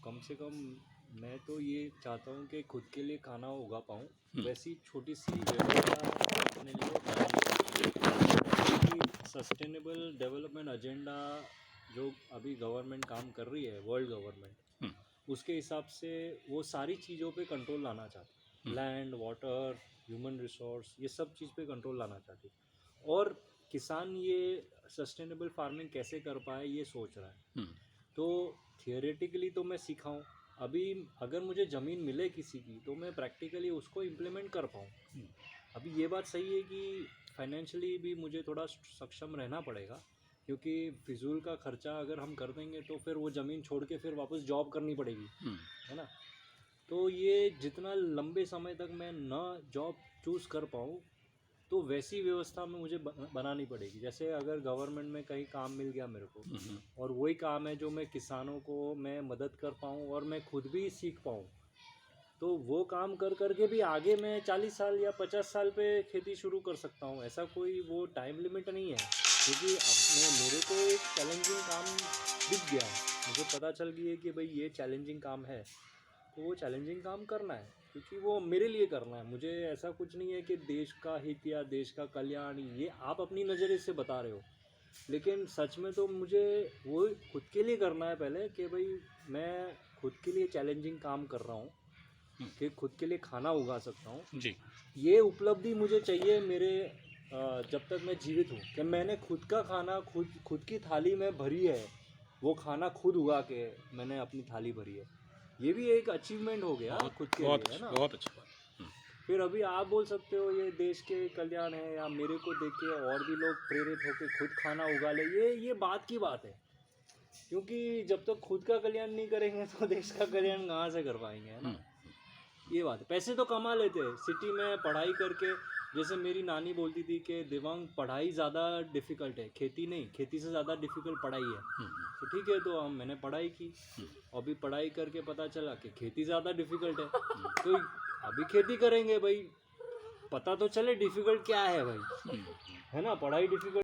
कम से कम मैं तो ये चाहता हूँ कि खुद के लिए खाना उगा पाऊँ। वैसी छोटी सी व्यवस्था अपने लिए बनानी चाहिए क्योंकि सस्टेनेबल डेवलपमेंट एजेंडा जो अभी गवर्नमेंट काम कर रही है, वर्ल्ड गवर्नमेंट, उसके हिसाब से वो सारी चीज़ों पे कंट्रोल लाना चाहती है। लैंड, वाटर, ह्यूमन रिसोर्स, ये सब चीज़ पे कंट्रोल लाना चाहती है। और किसान ये सस्टेनेबल फार्मिंग कैसे कर पाए ये सोच रहा है। तो थियोरेटिकली तो मैं सिखाऊं, अभी अगर मुझे ज़मीन मिले किसी की तो मैं प्रैक्टिकली उसको इम्प्लीमेंट कर पाऊँ। अभी ये बात सही है कि फाइनेंशियली भी मुझे थोड़ा सक्षम रहना पड़ेगा, क्योंकि फिजूल का खर्चा अगर हम कर देंगे तो फिर वो ज़मीन छोड़ के फिर वापस जॉब करनी पड़ेगी, है ना। तो ये जितना लंबे समय तक मैं ना जॉब चूज़ कर पाऊँ तो वैसी व्यवस्था में मुझे बनानी पड़ेगी। जैसे अगर गवर्नमेंट में कहीं काम मिल गया मेरे को और वही काम है जो मैं किसानों को मैं मदद कर पाऊँ और मैं खुद भी सीख पाऊँ, तो वो काम कर कर के भी आगे मैं 40 साल या 50 साल पे खेती शुरू कर सकता हूँ। ऐसा कोई वो टाइम लिमिट नहीं है, क्योंकि मेरे को एक चैलेंजिंग काम दिख गया है। मुझे पता चल गई है कि भाई ये चैलेंजिंग काम है, तो वो चैलेंजिंग काम करना है, क्योंकि वो मेरे लिए करना है। मुझे ऐसा कुछ नहीं है कि देश का हित या देश का कल्याण, ये आप अपनी नज़रिए से बता रहे हो, लेकिन सच में तो मुझे वो खुद के लिए करना है पहले, कि भाई मैं खुद के लिए चैलेंजिंग काम कर रहा हूँ कि खुद के लिए खाना उगा सकता हूँ जी। ये उपलब्धि मुझे चाहिए मेरे जब तक मैं जीवित हूँ, कि मैंने खुद का खाना खुद की थाली में भरी है, वो खाना खुद उगा के मैंने अपनी थाली भरी है। ये भी एक अचीवमेंट हो गया खुद के लिए, है ना। बहुत अच्छी बात। फिर अभी आप बोल सकते हो ये देश के कल्याण है, या मेरे को देख के और भी लोग प्रेरित होकर खुद खाना उगा ले, ये बात की बात है, क्योंकि जब तक खुद का कल्याण नहीं करेंगे तो देश का कल्याण कहाँ से कर पाएंगे, है ना। ये बात है। पैसे तो कमा लेते हैं सिटी में पढ़ाई करके। जैसे मेरी नानी बोलती थी कि दिव्यांग पढ़ाई ज़्यादा डिफ़िकल्ट है, खेती नहीं, खेती से ज़्यादा डिफ़िकल्ट पढ़ाई है। तो ठीक है, तो मैंने पढ़ाई की, अभी पढ़ाई करके पता चला कि खेती ज़्यादा डिफ़िकल्ट है, तो अभी खेती करेंगे भाई, पता तो चले डिफ़िकल्ट क्या है भाई, है ना। पढ़ाई डिफ़िकल्ट